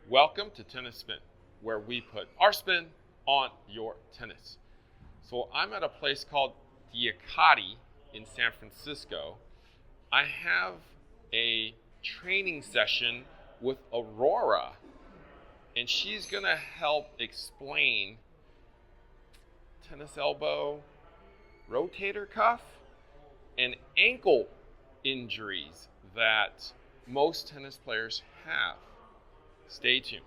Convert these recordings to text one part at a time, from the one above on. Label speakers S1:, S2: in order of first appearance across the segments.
S1: Welcome to Tennis Spin, where we put our spin on your tennis. So I'm at a place called Diakadi in San Francisco. I have a training session with Aurora, and she's gonna help explain tennis elbow, rotator cuff, and ankle injuries that most tennis players have. Stay tuned.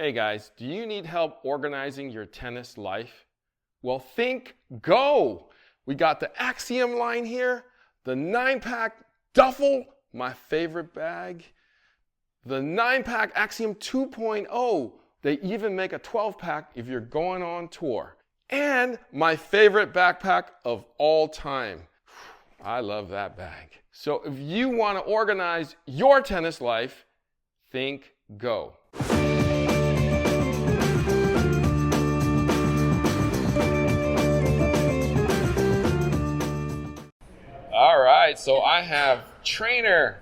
S1: Hey guys, do you need help organizing your tennis life? Well, think Go! We got the Axiom line here, the 9-pack duffel, my favorite bag, the 9-pack Axiom 2.0. They even make a 12-pack if you're going on tour. And my favorite backpack of all time. I love that bag. So if you want to organize your tennis life, think Go. All right, so I have trainer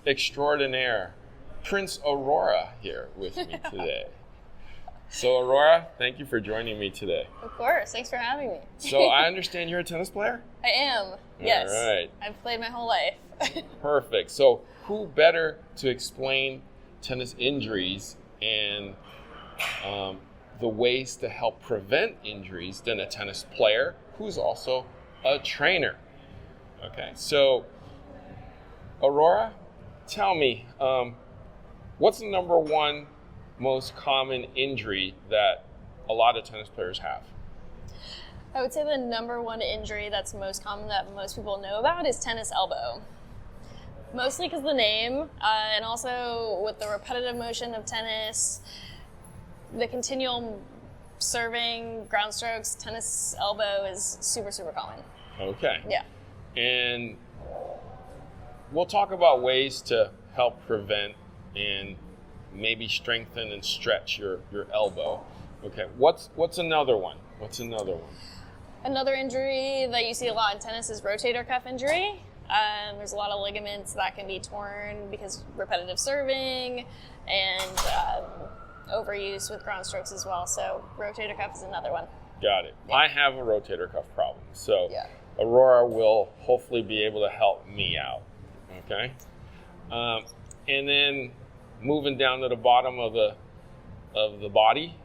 S1: extraordinaire, Prince Aurora, here with me today. So Aurora, thank you for joining me today.
S2: Of course, thanks for having me.
S1: So I understand you're a tennis player?
S2: I am, yes.
S1: All right.
S2: I've played my whole life.
S1: Perfect. So who better to explain tennis injuries and the ways to help prevent injuries than a tennis player who's also a trainer? Okay, so Aurora, tell me, what's the number one most common injury that a lot of tennis players have?
S2: I would say the number one injury that's most common that most people know about is tennis elbow. Mostly because of the name, and also with the repetitive motion of tennis, the continual serving, ground strokes, tennis elbow is super, super common.
S1: Okay.
S2: Yeah.
S1: And we'll talk about ways to help prevent and maybe strengthen and stretch your elbow. Okay, what's another one? What's another one?
S2: Another injury that you see a lot in tennis is rotator cuff injury. There's a lot of ligaments that can be torn because of repetitive serving and overuse with ground strokes as well. So rotator cuff is another one.
S1: Got it. Yeah. I have a rotator cuff problem, so
S2: yeah.
S1: Aurora will hopefully be able to help me out. Okay, and then moving down to the bottom of the body,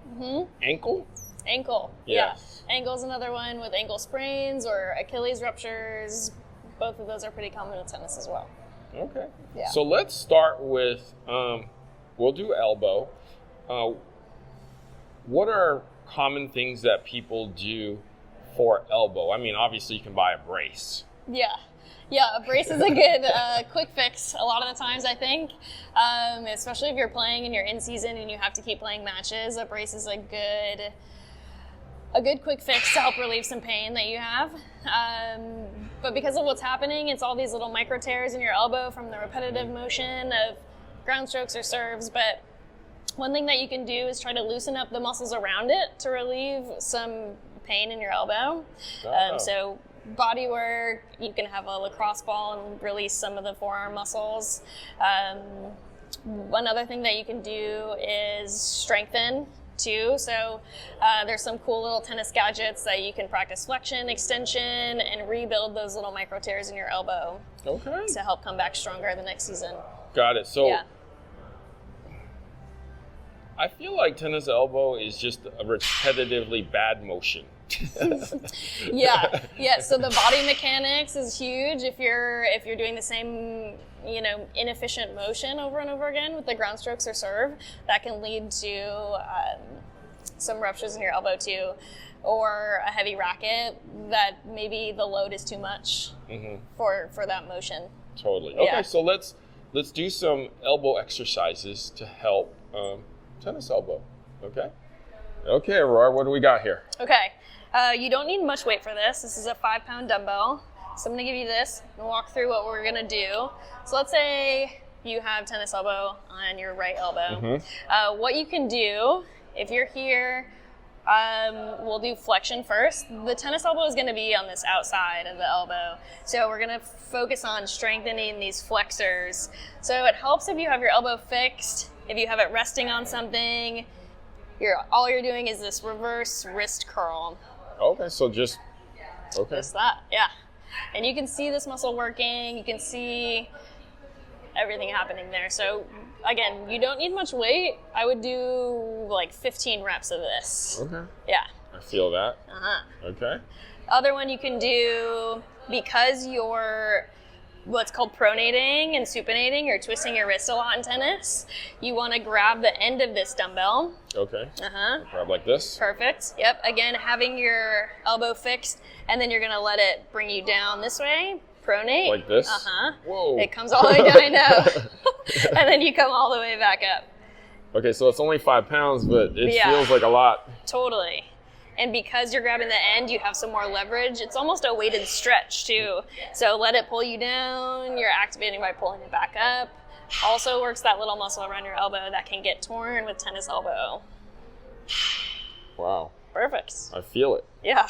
S1: ankle.
S2: Ankle.
S1: Yes.
S2: Yeah. Ankle is another one with ankle sprains or Achilles ruptures. Both of those are pretty common in tennis as well.
S1: Okay.
S2: Yeah.
S1: So let's start with we'll do elbow. What are common things that people do for elbow? I mean, obviously you can buy a brace.
S2: Yeah, a brace is a good quick fix a lot of the times, I think. Especially if you're playing and you're in season and you have to keep playing matches, a brace is a good quick fix to help relieve some pain that you have. But because of what's happening, it's all these little micro tears in your elbow from the repetitive motion of ground strokes or serves. But one thing that you can do is try to loosen up the muscles around it to relieve some pain in your elbow. So body work, you can have a lacrosse ball and release some of the forearm muscles. Another thing that you can do is strengthen too. So there's some cool little tennis gadgets that you can practice flexion, extension, and rebuild those little micro tears in your elbow.
S1: Okay.
S2: To help come back stronger the next season.
S1: Got it. So
S2: yeah.
S1: I feel like tennis elbow is just a repetitively bad motion.
S2: Yeah. So the body mechanics is huge. If you're doing the same, inefficient motion over and over again with the ground strokes or serve, that can lead to some ruptures in your elbow too. or a heavy racket that maybe the load is too much for that motion.
S1: Totally. Okay, so let's do some elbow exercises to help tennis elbow. Okay. Okay, Aurora, what do we got here?
S2: Okay. You don't need much weight for this. This is a 5-pound dumbbell. So I'm going to give you this and walk through what we're going to do. So let's say you have tennis elbow on your right elbow. What you can do, if you're here, we'll do flexion first. The tennis elbow is going to be on this outside of the elbow. So we're going to focus on strengthening these flexors. So it helps if you have your elbow fixed, if you have it resting on something. All you're doing is this reverse wrist curl.
S1: Okay, so just
S2: that, yeah. And you can see this muscle working. You can see everything happening there. So again, you don't need much weight. I would do like 15 reps of this.
S1: Okay.
S2: Yeah.
S1: I feel that. Okay.
S2: Other one you can do, because you're what's called pronating and supinating, or twisting your wrist a lot in tennis, you want to grab the end of this dumbbell.
S1: Okay. Grab like this.
S2: Perfect. Yep. Again, having your elbow fixed, and then you're going to let it bring you down this way. Pronate.
S1: Like this? Whoa.
S2: It comes all the way down, I know. And then you come all the way back up.
S1: Okay, so it's only 5 pounds, but it feels like a lot.
S2: Totally. And because you're grabbing the end, you have some more leverage. It's almost a weighted stretch, too. So let it pull you down. You're activating by pulling it back up. Also works that little muscle around your elbow that can get torn with tennis elbow.
S1: Wow.
S2: Perfect.
S1: I feel it.
S2: Yeah.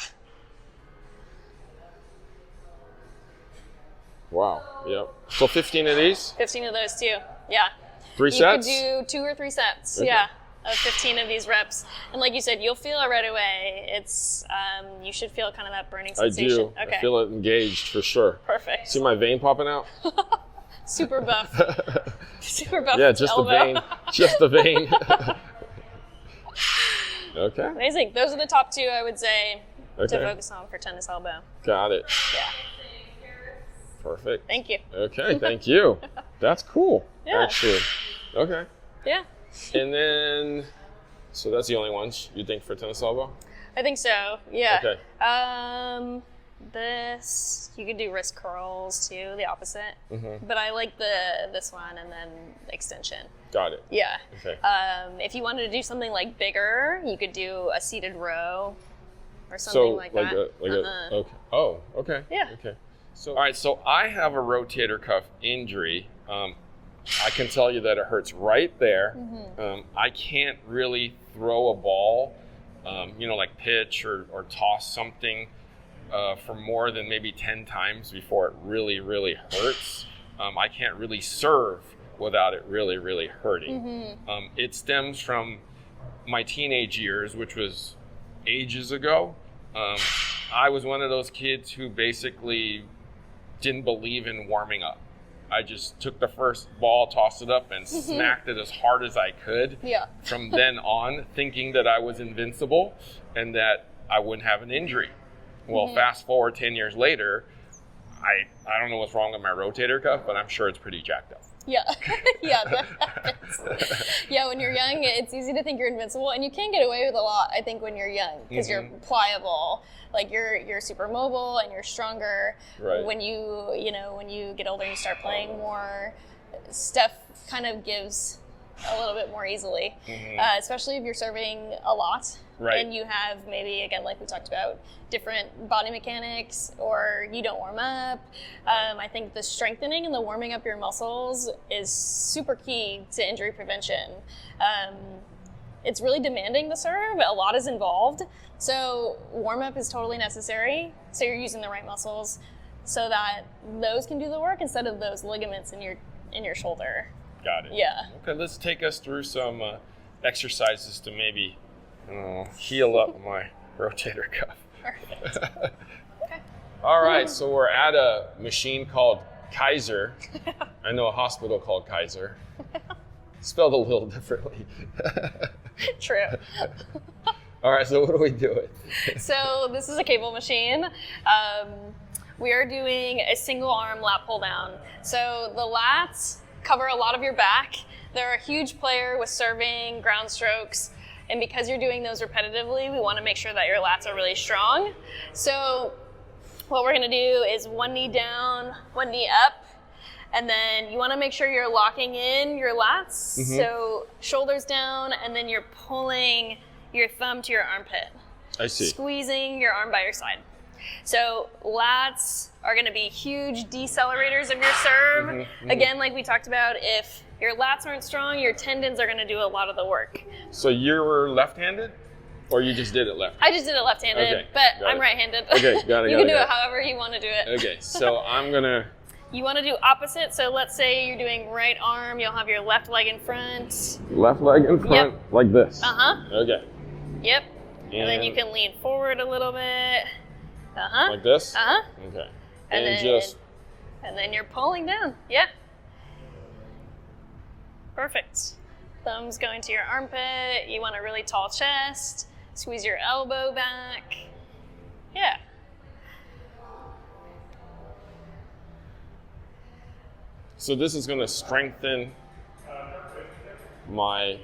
S1: Wow. Yep. So 15 of these?
S2: 15 of those, too. Yeah.
S1: 3 sets?
S2: You could do 2 or 3 sets.
S1: Okay.
S2: Yeah. Of 15 of these reps. And like you said, you'll feel it right away. It's, you should feel kind of that burning sensation.
S1: I do.
S2: Okay.
S1: I feel it engaged for sure.
S2: Perfect.
S1: See my vein popping out?
S2: Super buff. Super buff.
S1: Yeah, just
S2: elbow.
S1: the vein. Just the vein. Okay.
S2: Amazing. Those are the top 2, I would say, to
S1: Okay.
S2: focus on for tennis elbow.
S1: Got it.
S2: Yeah.
S1: Perfect.
S2: Thank you.
S1: Okay, thank you. That's cool,
S2: Yeah.
S1: actually. Okay.
S2: Yeah.
S1: And then, so that's the only ones you think for tennis elbow?
S2: I think so. Yeah.
S1: Okay.
S2: This, you could do wrist curls too, the opposite. But I like this one, and then extension.
S1: Got it.
S2: Yeah.
S1: Okay.
S2: If you wanted to do something like bigger, you could do a seated row or something like that.
S1: Okay. Oh, okay.
S2: Yeah.
S1: Okay. So, all right. So I have a rotator cuff injury. I can tell you that it hurts right there. I can't really throw a ball, like pitch or toss something for more than maybe 10 times before it really, really hurts. I can't really serve without it really, really hurting. It stems from my teenage years, which was ages ago. I was one of those kids who basically didn't believe in warming up. I just took the first ball, tossed it up, and smacked it as hard as I could.
S2: Yeah.
S1: From then on, thinking that I was invincible and that I wouldn't have an injury. Well, fast forward 10 years later, I don't know what's wrong with my rotator cuff, but I'm sure it's pretty jacked up.
S2: Yeah. Yeah, that happens. Yeah, when you're young, it's easy to think you're invincible, and you can get away with a lot, I think, when you're young, because you're pliable. Like you're super mobile and you're stronger.
S1: Right.
S2: When you get older and you start playing more, stuff kind of gives a little bit more easily, especially if you're serving a lot.
S1: Right.
S2: And you have maybe, again, like we talked about, different body mechanics, or you don't warm up. I think the strengthening and the warming up your muscles is super key to injury prevention. It's really demanding to serve. A lot is involved. So warm up is totally necessary. So you're using the right muscles so that those can do the work instead of those ligaments in your shoulder.
S1: Got it.
S2: Yeah.
S1: Okay, let's take us through some exercises to maybe heal up my rotator cuff.
S2: Perfect. Okay.
S1: All right, so we're at a machine called Kaiser. I know a hospital called Kaiser. Spelled a little differently.
S2: True.
S1: All right, so what are we doing?
S2: So this is a cable machine. We are doing a single arm lat pull down. So the lats cover a lot of your back. They're a huge player with serving, ground strokes, And because you're doing those repetitively, we want to make sure that your lats are really strong. So what we're going to do is one knee down, one knee up, and then you want to make sure you're locking in your lats. So shoulders down, and then you're pulling your thumb to your armpit.
S1: I see.
S2: Squeezing your arm by your side. So lats are going to be huge decelerators of your serve. Again, like we talked about, if your lats aren't strong, your tendons are going to do a lot of the work.
S1: So you're left-handed, or you just did it left?
S2: I just did it left-handed,
S1: Okay,
S2: but I'm right-handed.
S1: Okay, got it.
S2: You can do it however you want to do it.
S1: Okay, so I'm gonna.
S2: You want to do opposite. So let's say you're doing right arm. You'll have your left leg in front.
S1: Left leg in front, like this. Okay.
S2: Yep. And then you can lean forward a little bit.
S1: Like this? Okay.
S2: And then you're pulling down. Yeah. Perfect. Thumbs going to your armpit. You want a really tall chest. Squeeze your elbow back. Yeah.
S1: So this is going to strengthen my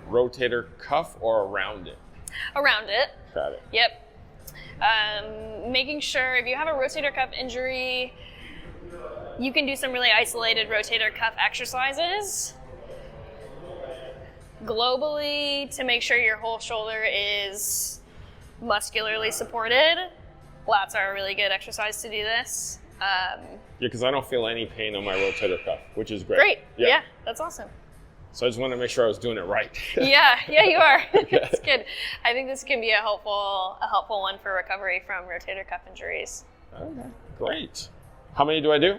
S1: rotator cuff or around it?
S2: Around it.
S1: Got it.
S2: Yep. Making sure if you have a rotator cuff injury, you can do some really isolated rotator cuff exercises globally to make sure your whole shoulder is muscularly supported. Lats are a really good exercise to do this.
S1: Yeah, because I don't feel any pain on my rotator cuff, which is great.
S2: Great. Yeah, that's awesome.
S1: So I just want to make sure I was doing it right.
S2: yeah, you are. That's good. I think this can be a helpful one for recovery from rotator cuff injuries.
S1: Okay, great. How many do I do?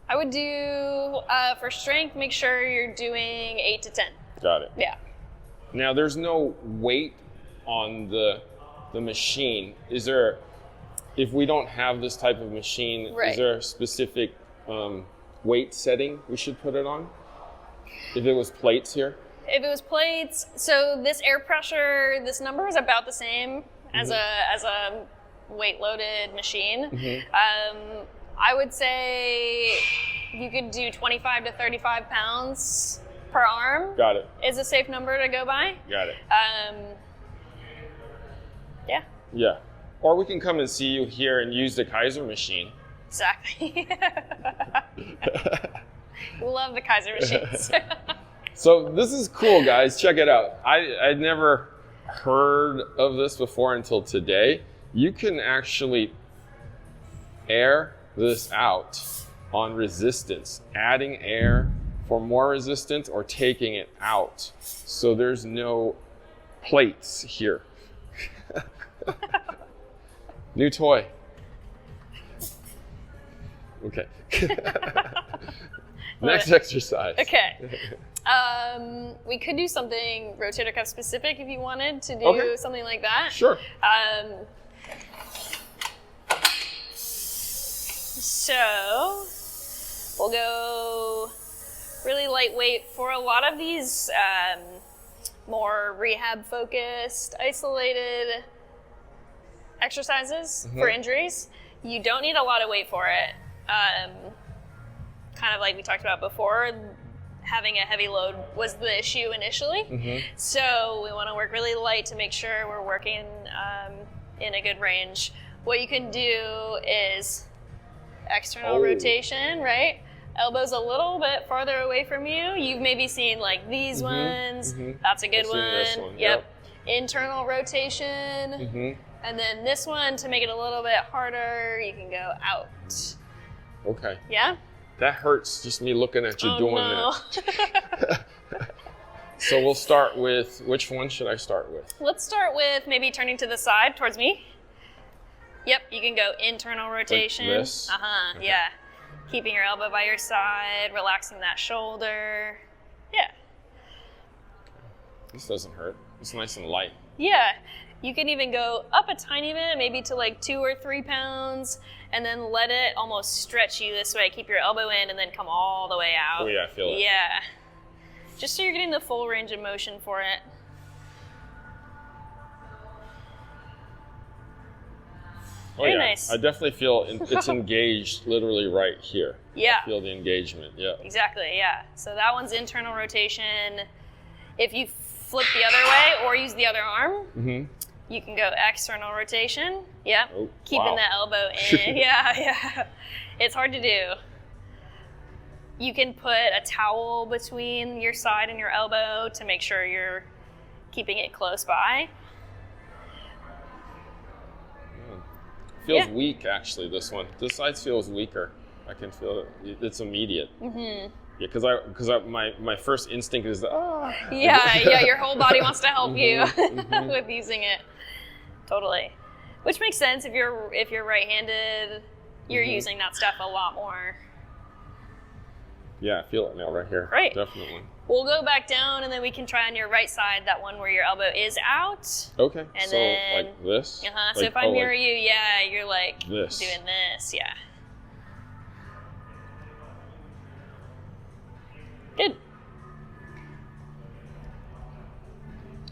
S2: I would do, for strength, make sure you're doing 8 to 10.
S1: Got it.
S2: Yeah.
S1: Now, there's no weight on the machine. Is there, if we don't have this type of machine, is there a specific weight setting we should put it on? If it was plates here?
S2: If it was plates, so this air pressure, this number is about the same as a weight-loaded machine. I would say you could do 25 to 35 pounds per arm.
S1: Got it.
S2: Is a safe number to go by.
S1: Got it.
S2: Yeah.
S1: Yeah. Or we can come and see you here and use the Kaiser machine.
S2: Exactly. Love the Kaiser machines.
S1: So this is cool, guys. Check it out. I'd never heard of this before until today. You can actually air this out on resistance, adding air for more resistance or taking it out. So there's no plates here. New toy. Okay. Next exercise.
S2: Okay. We could do something rotator cuff specific if you wanted to do something like that.
S1: Sure.
S2: So we'll go really lightweight for a lot of these more rehab focused, isolated exercises for injuries. You don't need a lot of weight for it. Kind of like we talked about before, having a heavy load was the issue initially. So we want to work really light to make sure we're working in a good range. What you can do is external rotation, right? Elbows a little bit farther away from you. You've maybe seen like these ones. That's a good one. Yep. Internal rotation. And then this one, to make it a little bit harder, you can go out.
S1: Okay.
S2: Yeah?
S1: That hurts, just me looking at you doing that. So we'll start with, which one should I start with?
S2: Let's start with maybe turning to the side towards me. Yep, you can go internal rotation.
S1: Like this?
S2: Okay. Yeah. Keeping your elbow by your side, relaxing that shoulder. Yeah.
S1: This doesn't hurt. It's nice and light.
S2: Yeah. You can even go up a tiny bit, maybe to like 2 or 3 pounds, and then let it almost stretch you this way. Keep your elbow in and then come all the way out.
S1: Oh yeah, I feel it.
S2: Yeah. Just so you're getting the full range of motion for it. Very nice.
S1: I definitely feel it's engaged literally right here.
S2: Yeah.
S1: I feel the engagement, yeah.
S2: Exactly, yeah. So that one's internal rotation. If you flip the other way or use the other arm.
S1: Mm-hmm.
S2: You can go external rotation. Yep.
S1: Oh,
S2: Keeping
S1: wow.
S2: that elbow in. Yeah. It's hard to do. You can put a towel between your side and your elbow to make sure you're keeping it close by.
S1: Feels weak, actually, this one. This side feels weaker. I can feel it. It's immediate. Mm-hmm. Yeah, because my first instinct is
S2: Yeah, your whole body wants to help you
S1: mm-hmm.
S2: with using it. Totally. Which makes sense if you're right-handed, you're
S1: mm-hmm.
S2: using that stuff a lot more.
S1: Yeah, I feel it now right here.
S2: Great.
S1: Definitely.
S2: We'll go back down and then we can try on your right side, that one where your elbow is out.
S1: Okay.
S2: And
S1: so
S2: then,
S1: like this?
S2: Uh-huh. So if I'm near you, yeah, you're like
S1: this.
S2: doing this, yeah. Good.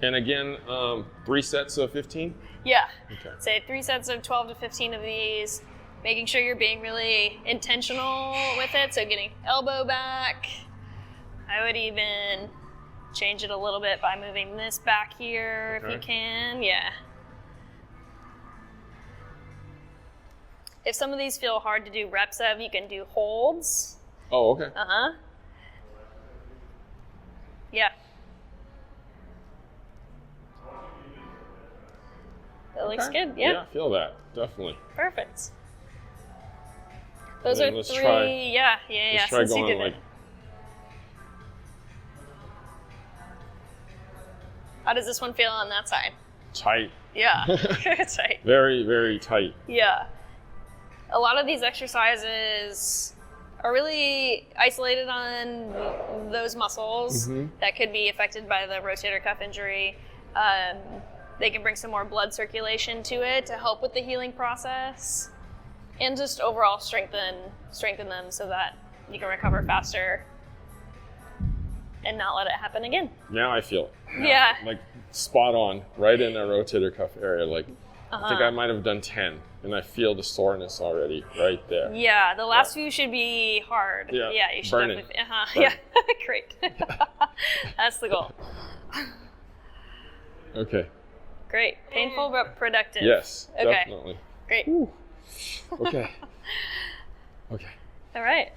S1: And again, 3 sets of 15?
S2: Yeah.
S1: Okay.
S2: Say 3 sets of 12 to 15 of these. Making sure you're being really intentional with it. So getting elbow back. I would even change it a little bit by moving this back here if you can. Yeah. If some of these feel hard to do reps of, you can do holds.
S1: Oh, okay.
S2: Uh-huh. Yeah. That looks good, yeah.
S1: Yeah, I feel that, definitely.
S2: Perfect. Those are
S1: let's
S2: 3,
S1: try,
S2: yeah.
S1: Let's try
S2: Since you
S1: going
S2: did
S1: like...
S2: it. How does this one feel on that side?
S1: Tight.
S2: Yeah, tight.
S1: Very, very tight.
S2: Yeah. A lot of these exercises are really isolated on those muscles
S1: mm-hmm.
S2: that could be affected by the rotator cuff injury. They can bring some more blood circulation to it to help with the healing process and just overall strengthen them so that you can recover faster and not let it happen again.
S1: Now I feel it.
S2: Yeah.
S1: Like spot on, right in the rotator cuff area. Like I think I might have done 10 and I feel the soreness already right there.
S2: Yeah, the last few should be hard.
S1: Yeah,
S2: You should
S1: burning.
S2: definitely. Yeah, great. That's the goal.
S1: Okay.
S2: Great. Painful but productive.
S1: Yes,
S2: Okay.
S1: definitely.
S2: Great.
S1: Ooh. Okay. Okay.
S2: All right.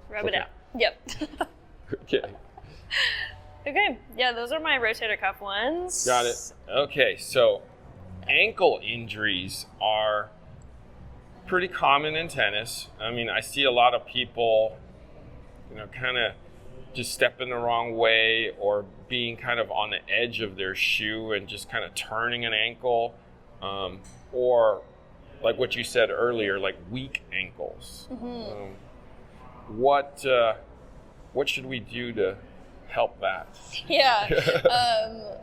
S2: Rub it
S1: Okay.
S2: out. Yep.
S1: Okay.
S2: Okay. Yeah, those are my rotator cuff ones.
S1: Got it. Okay, so ankle injuries are pretty common in tennis. I mean, I see a lot of people, kind of just stepping the wrong way or being kind of on the edge of their shoe and just kind of turning an ankle, or like what you said earlier, like weak ankles. Mm-hmm. What should we do to help that?
S2: Yeah,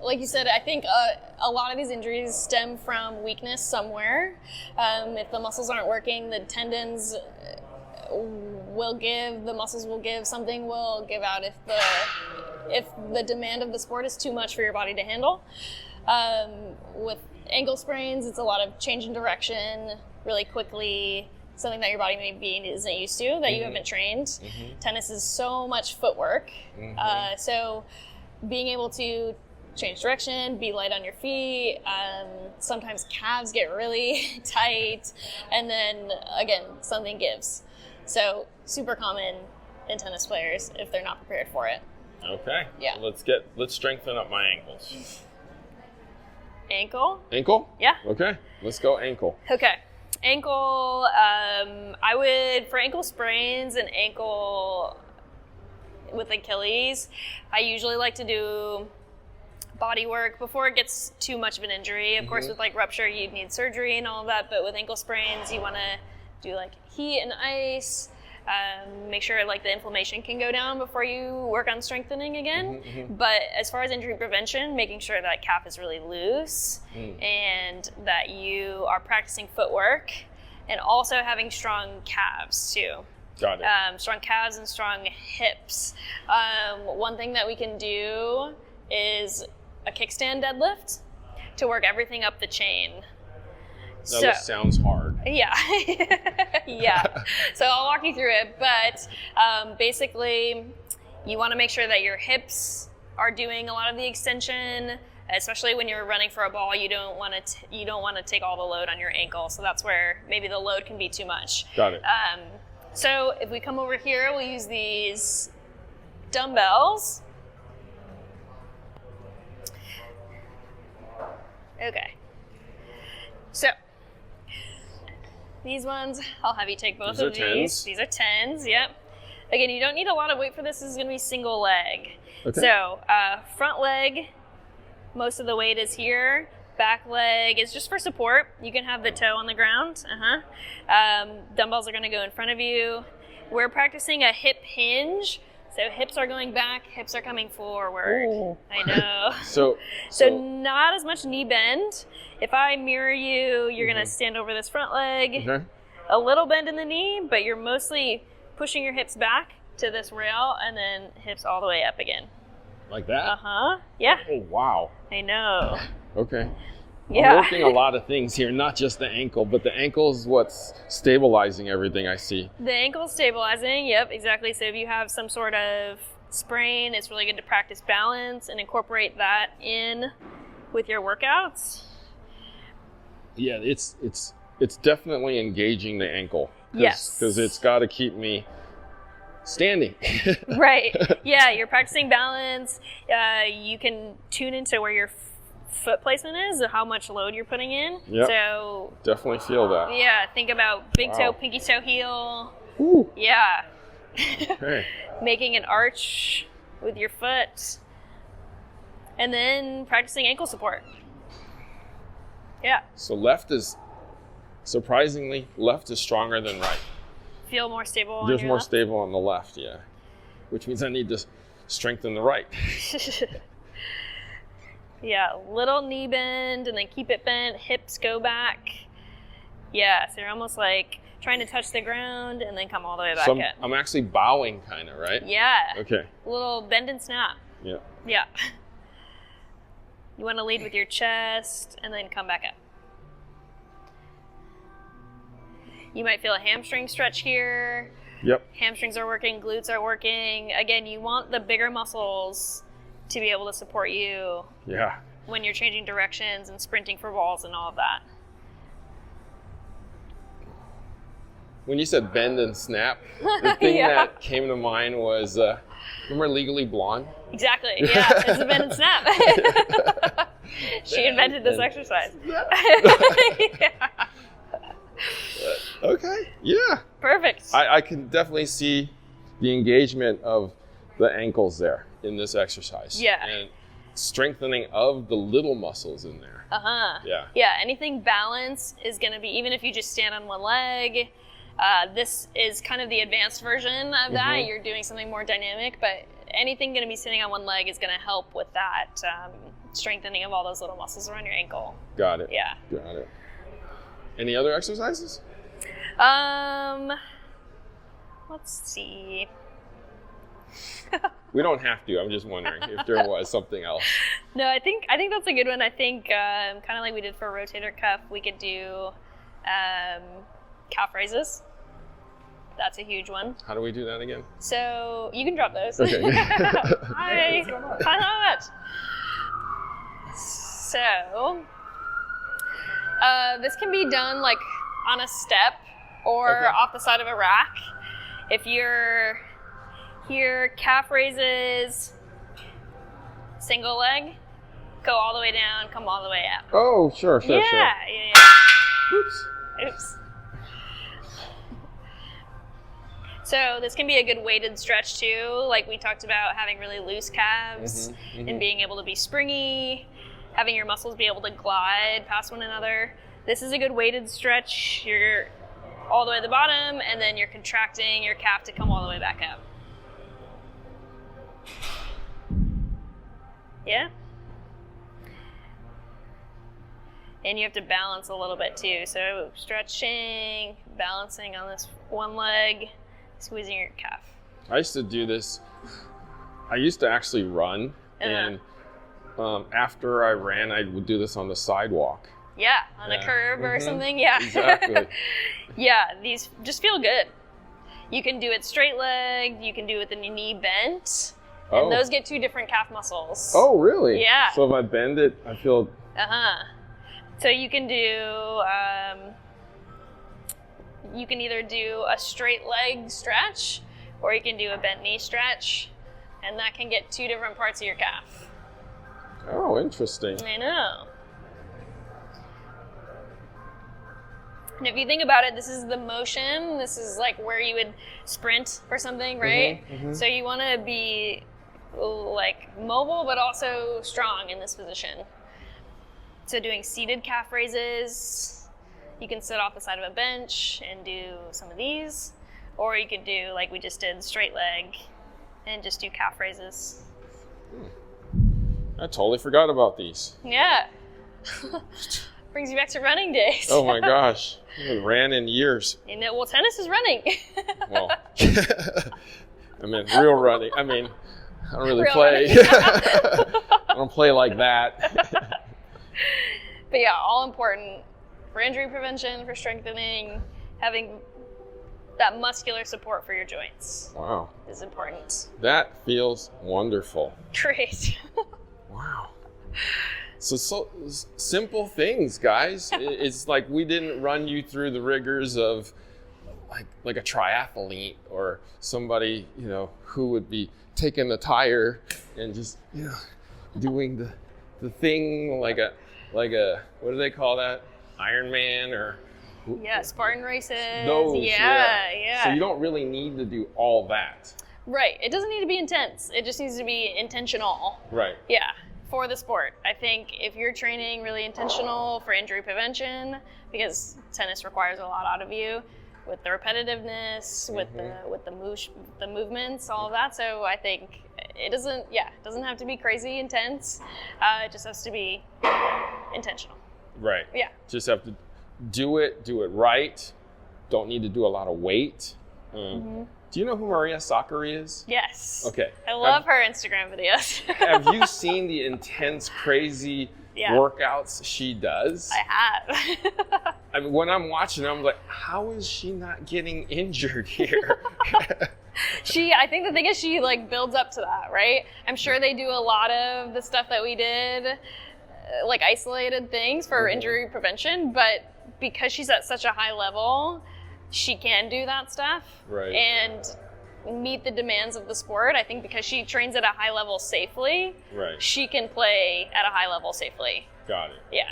S2: like you said, I think a lot of these injuries stem from weakness somewhere. If the muscles aren't working, the tendons will give, the muscles will give, something will give out if the demand of the sport is too much for your body to handle. With ankle sprains, it's a lot of change in direction really quickly, something that your body maybe isn't used to, that you haven't trained. Mm-hmm. Tennis is so much footwork. Mm-hmm. So being able to change direction, be light on your feet, sometimes calves get really tight, and then again, something gives. So super common in tennis players if they're not prepared for it.
S1: Okay.
S2: Yeah.
S1: Let's strengthen up my ankles.
S2: Ankle?
S1: Ankle?
S2: Yeah.
S1: Okay. Let's go ankle.
S2: Okay. Ankle, I would, for ankle sprains and ankle with Achilles, I usually like to do body work before it gets too much of an injury. Of course, with like rupture, you'd need surgery and all of that, but with ankle sprains, you want to do like heat and ice, make sure like the inflammation can go down before you work on strengthening again. But as far as injury prevention, making sure that calf is really loose and that you are practicing footwork and also having strong calves too.
S1: Got it.
S2: Strong calves and strong hips. One thing that we can do is a kickstand deadlift to work everything up the chain.
S1: That sounds hard.
S2: Yeah. Yeah. So I'll walk you through it. But basically, You want to make sure that your hips are doing a lot of the extension, especially when you're running for a ball. You don't want to take all the load on your ankle, so that's where maybe the load can be too much.
S1: Got it.
S2: So if we come over here, we'll use these dumbbells. Okay. So these ones, I'll have you take both of these. These are 10s, yep. Again, you don't need a lot of weight for this. This is going to be single leg.
S1: Okay.
S2: So front leg, most of the weight is here. Back leg is just for support. You can have the toe on the ground. Dumbbells are going to go in front of you. We're practicing a hip hinge. So hips are going back, hips are coming forward.
S1: Oh.
S2: I know.
S1: So
S2: not as much knee bend. If I mirror you, you're going to stand over this front leg.
S1: Okay.
S2: A little bend in the knee, but you're mostly pushing your hips back to this rail and then hips all the way up again.
S1: Like that?
S2: Yeah.
S1: Oh, wow.
S2: I know.
S1: Okay.
S2: Yeah.
S1: I'm working a lot of things here, not just the ankle, but the ankle is what's stabilizing everything I see.
S2: The ankle's stabilizing, yep, exactly. So if you have some sort of sprain, it's really good to practice balance and incorporate that in with your workouts.
S1: Yeah, it's definitely engaging the ankle.
S2: Yes.
S1: Because it's got to keep me standing.
S2: Right. Yeah, you're practicing balance. You can tune into where your foot placement is, how much load you're putting in.
S1: Yep.
S2: So
S1: Definitely feel that.
S2: yeah, think about big toe,
S1: Wow.
S2: pinky toe, heel.
S1: Ooh.
S2: Yeah.
S1: Okay.
S2: Making an arch with your foot. And then practicing ankle support. Yeah.
S1: So surprisingly, left is stronger than right.
S2: Feel more stable on
S1: Just
S2: your
S1: more
S2: left?
S1: stable on the left, yeah. Which means I need to strengthen the right.
S2: Yeah, little knee bend and then keep it bent, hips go back. Yeah, so you're almost like trying to touch the ground and then come all the way back
S1: So
S2: up.
S1: I'm actually bowing kind of, right?
S2: Yeah.
S1: Okay.
S2: A little bend and snap.
S1: Yeah.
S2: Yeah. You want to lead with your chest and then come back up. You might feel a hamstring stretch here.
S1: Yep.
S2: Hamstrings are working, glutes are working. Again, you want the bigger muscles to be able to support you
S1: Yeah.
S2: when you're changing directions and sprinting for balls and all of that.
S1: When you said bend and snap, the thing
S2: Yeah.
S1: that came to mind was, remember Legally Blonde?
S2: Exactly. Yeah, it's a bend and snap. She invented this exercise. Yeah.
S1: Okay. Yeah.
S2: Perfect.
S1: I can definitely see the engagement of the ankles there in this exercise.
S2: Yeah.
S1: And strengthening of the little muscles in there. Yeah.
S2: Yeah, anything balance is going to be, even if you just stand on one leg, this is kind of the advanced version of that.
S1: Mhm.
S2: You're doing something more dynamic, but anything going to be sitting on one leg is going to help with that strengthening of all those little muscles around your ankle.
S1: Got it.
S2: Yeah.
S1: Got it. Any other exercises?
S2: Let's see.
S1: We don't have to. I'm just wondering if there was something else.
S2: No, I think that's a good one. I think kind of like we did for rotator cuff, we could do calf raises. That's a huge one.
S1: How do we do that again?
S2: So you can drop those.
S1: Okay.
S2: Hi. Hi, how much? So this can be done like on a step or
S1: Okay.
S2: off the side of a rack. If you're here, calf raises, single leg, go all the way down, come all the way up.
S1: Oh, sure.
S2: Yeah.
S1: Oops.
S2: Oops. So this can be a good weighted stretch too, like we talked about having really loose calves and being able to be springy, having your muscles be able to glide past one another. This is a good weighted stretch. You're all the way to the bottom and then you're contracting your calf to come all the way back up. Yeah? And you have to balance a little bit too. So stretching, balancing on this one leg, squeezing your calf.
S1: I used to do this. I used to actually run, and after I ran, I would do this on the sidewalk.
S2: Yeah, on a curb or something. Yeah.
S1: Exactly.
S2: Yeah, these just feel good. You can do it straight legged, you can do it with the knee bent,
S1: Oh.
S2: and those get 2 different calf muscles.
S1: Oh, really?
S2: Yeah.
S1: So if I bend it, I feel...
S2: So you can do, you can either do a straight leg stretch, or you can do a bent knee stretch, and that can get 2 different parts of your calf.
S1: Oh, interesting.
S2: I know. And if you think about it, this is the motion. This is like where you would sprint for something, right? So you want to be like mobile, but also strong in this position. So doing seated calf raises, you can sit off the side of a bench and do some of these, or you could do like we just did, straight leg, and just do calf raises.
S1: I totally forgot about these.
S2: Yeah. Brings you back to running days.
S1: Oh my gosh. I haven't ran in years.
S2: And well, tennis is running.
S1: Well, I mean, real running. I mean, I don't really
S2: Real
S1: play.
S2: running.
S1: I don't play like that.
S2: But yeah, all important for injury prevention, for strengthening, having that muscular support for your joints.
S1: Wow.
S2: Is important.
S1: That feels wonderful.
S2: Great.
S1: Wow. So simple things, guys. It's like we didn't run you through the rigors of like a triathlete or somebody, you know, who would be taking the tire and just, you know, doing the thing like a what do they call that? Ironman or
S2: Yeah, Spartan races.
S1: those.
S2: Yeah.
S1: So you don't really need to do all that.
S2: Right. It doesn't need to be intense. It just needs to be intentional.
S1: Right.
S2: Yeah. For the sport. I think if you're training really intentional for injury prevention, because tennis requires a lot out of you, with the repetitiveness, with the movements, all of that. So I think it doesn't have to be crazy intense. It just has to be intentional.
S1: Right.
S2: Yeah.
S1: Just have to do it right. Don't need to do a lot of weight. Do you know who Maria Sakkari is?
S2: Yes.
S1: Okay.
S2: I love her Instagram videos.
S1: Have you seen the intense, crazy workouts she does?
S2: I have.
S1: I mean, when I'm watching, I'm like, how is she not getting injured here?
S2: I think the thing is she like builds up to that, right? I'm sure they do a lot of the stuff that we did, like isolated things for injury prevention, but because she's at such a high level, she can do that stuff and meet the demands of the sport. I think because she trains at a high level safely, she can play at a high level safely.
S1: Got it.
S2: Yeah.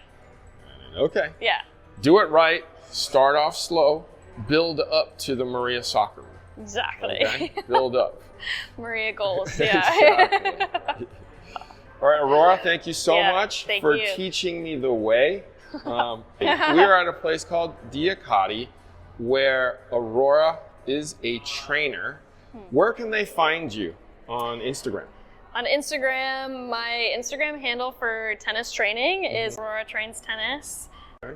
S1: Okay.
S2: Yeah.
S1: Do it right. Start off slow. Build up to the Maria Sakkari.
S2: Exactly.
S1: Okay? Build up.
S2: Maria goals. Yeah.
S1: Exactly. All right, Aurora, thank you so much for
S2: you.
S1: teaching me the way. We are at a place called Diakadi, where Aurora is a trainer. Where can they find you on Instagram?
S2: On Instagram, my Instagram handle for tennis training is Aurora Trains Tennis, where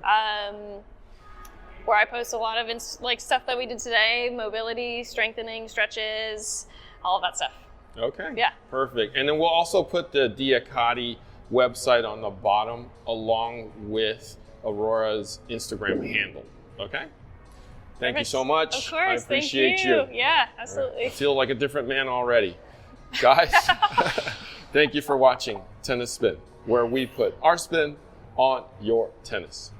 S2: I post a lot of stuff that we did today, mobility, strengthening, stretches, all of that stuff.
S1: Okay.
S2: Yeah.
S1: Perfect. And then we'll also put the Diakadi website on the bottom along with Aurora's Instagram handle. Okay? Thank you so much.
S2: Of course.
S1: I appreciate
S2: Thank you. Yeah, absolutely.
S1: I feel like a different man already. Guys, thank you for watching Tennis Spin, where we put our spin on your tennis.